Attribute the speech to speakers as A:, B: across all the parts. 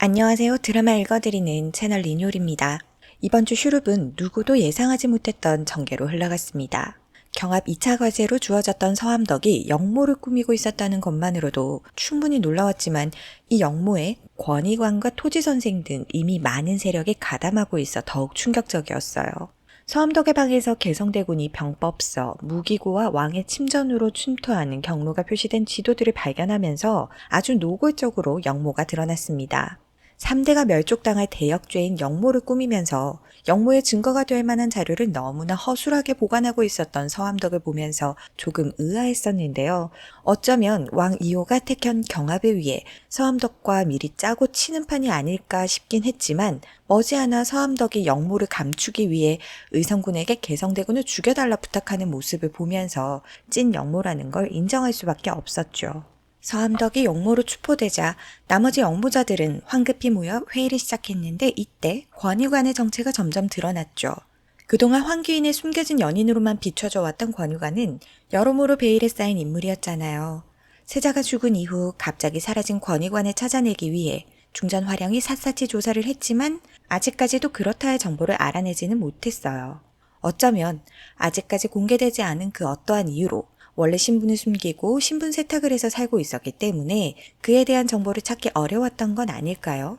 A: 안녕하세요. 드라마 읽어드리는 채널 리뉴얼입니다. 이번 주 슈룹은 누구도 예상하지 못했던 전개로 흘러갔습니다. 경합 2차 과제로 주어졌던 서암덕이 역모를 꾸미고 있었다는 것만으로도 충분히 놀라웠지만 이 역모에 권희관과 토지선생 등 이미 많은 세력이 가담하고 있어 더욱 충격적이었어요. 서암덕의 방에서 개성대군이 병법서, 무기고와 왕의 침전으로 침투하는 경로가 표시된 지도들을 발견하면서 아주 노골적으로 역모가 드러났습니다. 3대가 멸족당할 대역죄인 역모를 꾸미면서 역모의 증거가 될 만한 자료를 너무나 허술하게 보관하고 있었던 서암덕을 보면서 조금 의아했었는데요. 어쩌면 왕 이호가 택한 경합을 위해 서암덕과 미리 짜고 치는 판이 아닐까 싶긴 했지만 머지않아 서암덕이 역모를 감추기 위해 의성군에게 개성대군을 죽여달라 부탁하는 모습을 보면서 찐 역모라는 걸 인정할 수밖에 없었죠. 서암덕이 역모로 추포되자 나머지 역모자들은 황급히 모여 회의를 시작했는데 이때 권유관의 정체가 점점 드러났죠. 그동안 황귀인의 숨겨진 연인으로만 비춰져 왔던 권유관은 여러모로 베일에 쌓인 인물이었잖아요. 세자가 죽은 이후 갑자기 사라진 권유관을 찾아내기 위해 중전 화령이 샅샅이 조사를 했지만 아직까지도 그렇다 할 정보를 알아내지는 못했어요. 어쩌면 아직까지 공개되지 않은 그 어떠한 이유로 원래 신분을 숨기고 신분 세탁을 해서 살고 있었기 때문에 그에 대한 정보를 찾기 어려웠던 건 아닐까요?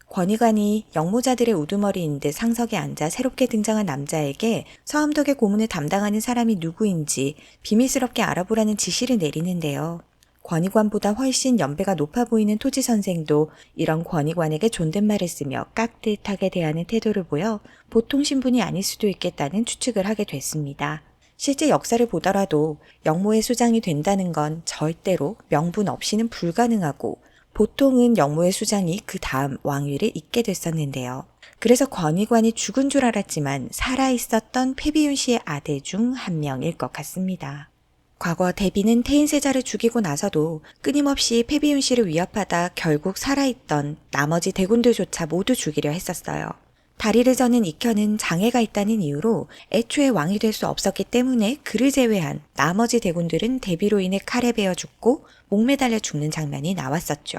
A: 권희관이 역모자들의 우두머리인 듯 상석에 앉아 새롭게 등장한 남자에게 서암덕의 고문을 담당하는 사람이 누구인지 비밀스럽게 알아보라는 지시를 내리는데요. 권희관보다 훨씬 연배가 높아 보이는 토지선생도 이런 권희관에게 존댓말을 쓰며 깍듯하게 대하는 태도를 보여 보통 신분이 아닐 수도 있겠다는 추측을 하게 됐습니다. 실제 역사를 보더라도 역모의 수장이 된다는 건 절대로 명분 없이는 불가능하고 보통은 역모의 수장이 그 다음 왕위를 잇게 됐었는데요. 그래서 권희관이 죽은 줄 알았지만 살아있었던 패비윤 씨의 아들 중 한 명일 것 같습니다. 과거 대비는 태인세자를 죽이고 나서도 끊임없이 패비윤 씨를 위협하다 결국 살아있던 나머지 대군들조차 모두 죽이려 했었어요. 다리를 저는 익현은 장애가 있다는 이유로 애초에 왕이 될 수 없었기 때문에 그를 제외한 나머지 대군들은 대비로 인해 칼에 베어 죽고 목매달려 죽는 장면이 나왔었죠.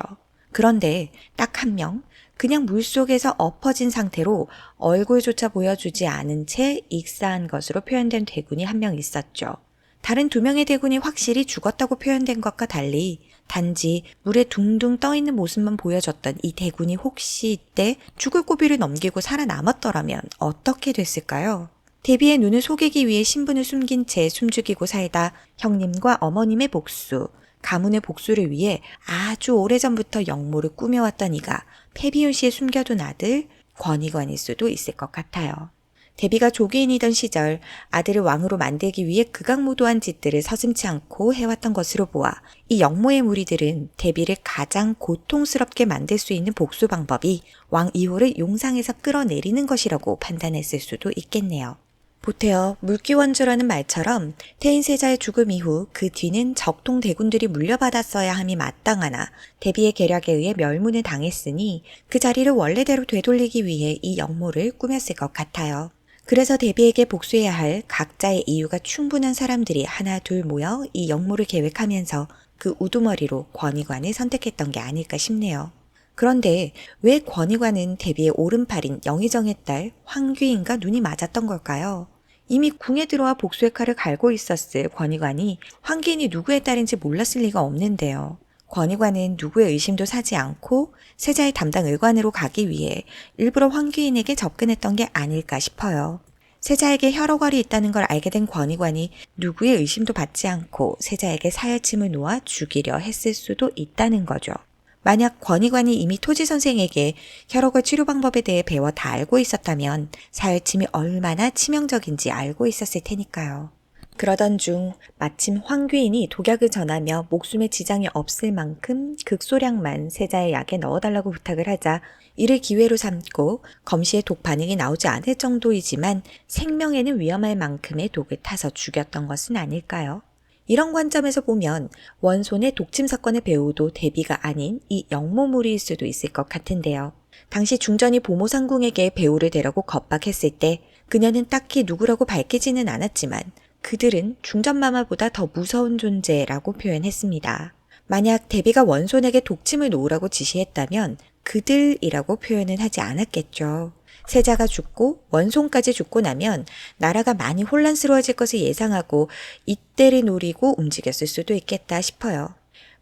A: 그런데 딱 한 명, 그냥 물속에서 엎어진 상태로 얼굴조차 보여주지 않은 채 익사한 것으로 표현된 대군이 한 명 있었죠. 다른 2명의 대군이 확실히 죽었다고 표현된 것과 달리 단지 물에 둥둥 떠있는 모습만 보여줬던 이 대군이 혹시 이때 죽을 고비를 넘기고 살아남았더라면 어떻게 됐을까요? 대비의 눈을 속이기 위해 신분을 숨긴 채 숨죽이고 살다 형님과 어머님의 복수, 가문의 복수를 위해 아주 오래전부터 역모를 꾸며왔던 이가 패비윤 씨의 숨겨둔 아들 권희관일 수도 있을 것 같아요. 대비가 조기인이던 시절 아들을 왕으로 만들기 위해 극악무도한 짓들을 서슴지 않고 해왔던 것으로 보아 이 역모의 무리들은 대비를 가장 고통스럽게 만들 수 있는 복수 방법이 왕 이호를 용상에서 끌어내리는 것이라고 판단했을 수도 있겠네요. 보태어 물기원주라는 말처럼 태인세자의 죽음 이후 그 뒤는 적통 대군들이 물려받았어야 함이 마땅하나 대비의 계략에 의해 멸문을 당했으니 그 자리를 원래대로 되돌리기 위해 이 역모를 꾸몄을 것 같아요. 그래서 대비에게 복수해야 할 각자의 이유가 충분한 사람들이 하나 둘 모여 이 역모를 계획하면서 그 우두머리로 권희관을 선택했던 게 아닐까 싶네요. 그런데 왜 권희관은 대비의 오른팔인 영의정의 딸 황귀인과 눈이 맞았던 걸까요? 이미 궁에 들어와 복수의 칼을 갈고 있었을 권희관이 황귀인이 누구의 딸인지 몰랐을 리가 없는데요. 권희관은 누구의 의심도 사지 않고 세자의 담당 의관으로 가기 위해 일부러 황귀인에게 접근했던 게 아닐까 싶어요. 세자에게 혈허걸이 있다는 걸 알게 된 권희관이 누구의 의심도 받지 않고 세자에게 사혈침을 놓아 죽이려 했을 수도 있다는 거죠. 만약 권희관이 이미 토지선생에게 혈허걸 치료 방법에 대해 배워 다 알고 있었다면 사혈침이 얼마나 치명적인지 알고 있었을 테니까요. 그러던 중 마침 황귀인이 독약을 전하며 목숨에 지장이 없을 만큼 극소량만 세자의 약에 넣어달라고 부탁을 하자 이를 기회로 삼고 검시에 독 반응이 나오지 않을 정도이지만 생명에는 위험할 만큼의 독을 타서 죽였던 것은 아닐까요? 이런 관점에서 보면 원손의 독침 사건의 배우도 대비가 아닌 이 역모무리일 수도 있을 것 같은데요. 당시 중전이 보모상궁에게 배우를 데려고 겁박했을 때 그녀는 딱히 누구라고 밝히지는 않았지만 그들은 중전마마보다 더 무서운 존재라고 표현했습니다. 만약 대비가 원손에게 독침을 놓으라고 지시했다면 그들이라고 표현은 하지 않았겠죠. 세자가 죽고 원손까지 죽고 나면 나라가 많이 혼란스러워질 것을 예상하고 이때를 노리고 움직였을 수도 있겠다 싶어요.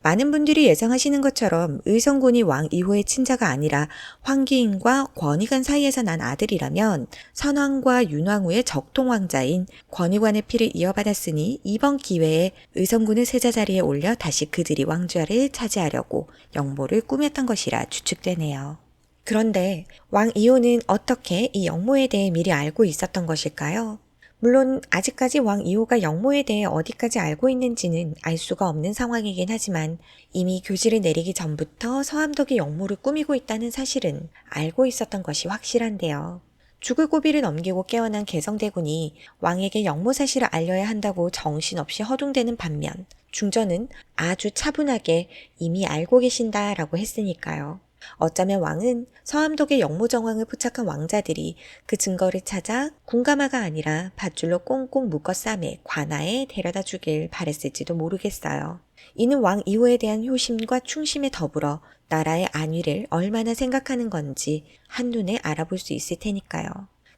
A: 많은 분들이 예상하시는 것처럼 의성군이 왕 이호의 친자가 아니라 황기인과 권희관 사이에서 난 아들이라면 선왕과 윤왕후의 적통왕자인 권희관의 피를 이어받았으니 이번 기회에 의성군을 세자 자리에 올려 다시 그들이 왕좌를 차지하려고 역모를 꾸몄던 것이라 추측되네요. 그런데 왕 이호는 어떻게 이 역모에 대해 미리 알고 있었던 것일까요? 물론 아직까지 왕 이호가 역모에 대해 어디까지 알고 있는지는 알 수가 없는 상황이긴 하지만 이미 교지를 내리기 전부터 서암덕이 역모를 꾸미고 있다는 사실은 알고 있었던 것이 확실한데요. 죽을 고비를 넘기고 깨어난 개성대군이 왕에게 역모 사실을 알려야 한다고 정신없이 허둥대는 반면 중전은 아주 차분하게 이미 알고 계신다라고 했으니까요. 어쩌면 왕은 서암덕의 역모 정황을 포착한 왕자들이 그 증거를 찾아 군가마가 아니라 밧줄로 꽁꽁 묶어 싸매 관아에 데려다 주길 바랬을지도 모르겠어요. 이는 왕 이호에 대한 효심과 충심에 더불어 나라의 안위를 얼마나 생각하는 건지 한눈에 알아볼 수 있을 테니까요.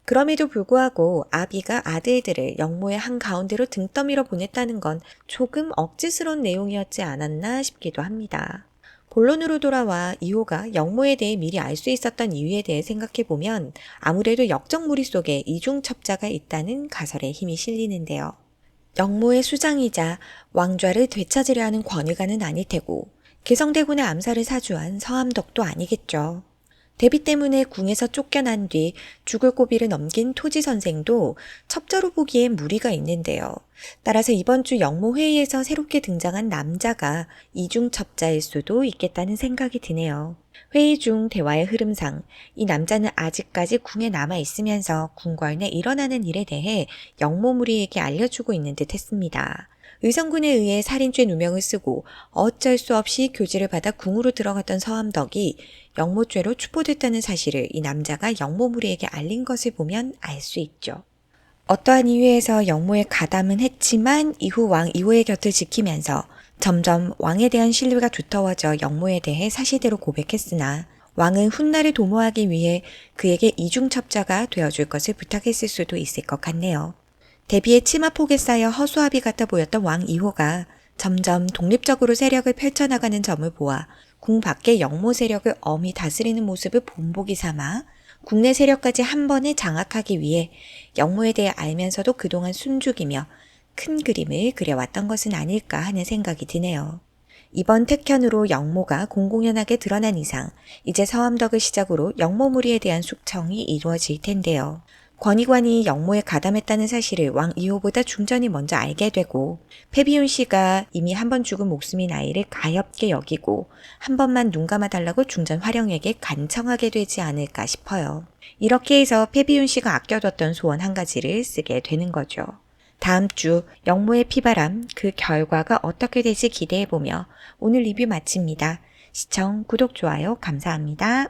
A: 그럼에도 불구하고 아비가 아들들을 역모의 한가운데로 등 떠밀어 보냈다는 건 조금 억지스러운 내용이었지 않았나 싶기도 합니다. 본론으로 돌아와 이호가 역모에 대해 미리 알 수 있었던 이유에 대해 생각해보면 아무래도 역적무리 속에 이중첩자가 있다는 가설에 힘이 실리는데요. 역모의 수장이자 왕좌를 되찾으려 하는 권위가는 아닐 테고 개성대군의 암살을 사주한 서암덕도 아니겠죠. 대비 때문에 궁에서 쫓겨난 뒤 죽을 고비를 넘긴 토지 선생도 첩자로 보기엔 무리가 있는데요. 따라서 이번 주 역모 회의에서 새롭게 등장한 남자가 이중첩자일 수도 있겠다는 생각이 드네요. 회의 중 대화의 흐름상 이 남자는 아직까지 궁에 남아 있으면서 궁궐 내 일어나는 일에 대해 역모 무리에게 알려주고 있는 듯 했습니다. 의성군에 의해 살인죄 누명을 쓰고 어쩔 수 없이 교지를 받아 궁으로 들어갔던 서암덕이 역모죄로 추포됐다는 사실을 이 남자가 역모 무리에게 알린 것을 보면 알 수 있죠. 어떠한 이유에서 역모에 가담은 했지만 이후 왕 이호의 곁을 지키면서 점점 왕에 대한 신뢰가 두터워져 역모에 대해 사실대로 고백했으나 왕은 훗날을 도모하기 위해 그에게 이중첩자가 되어줄 것을 부탁했을 수도 있을 것 같네요. 대비의 치마폭에 쌓여 허수아비 같아 보였던 왕 이호가 점점 독립적으로 세력을 펼쳐나가는 점을 보아 궁 밖의 역모 세력을 엄히 다스리는 모습을 본보기 삼아 국내 세력까지 한 번에 장악하기 위해 역모에 대해 알면서도 그동안 숨죽이며 큰 그림을 그려왔던 것은 아닐까 하는 생각이 드네요. 이번 특현으로 역모가 공공연하게 드러난 이상 이제 서암덕을 시작으로 역모 무리에 대한 숙청이 이루어질 텐데요. 권희관이 역모에 가담했다는 사실을 왕 이호보다 중전이 먼저 알게 되고 패비윤 씨가 이미 한 번 죽은 목숨인 아이를 가엾게 여기고 한 번만 눈 감아달라고 중전 화령에게 간청하게 되지 않을까 싶어요. 이렇게 해서 패비윤 씨가 아껴뒀던 소원 한 가지를 쓰게 되는 거죠. 다음 주 역모의 피바람 그 결과가 어떻게 될지 기대해보며 오늘 리뷰 마칩니다. 시청, 구독, 좋아요 감사합니다.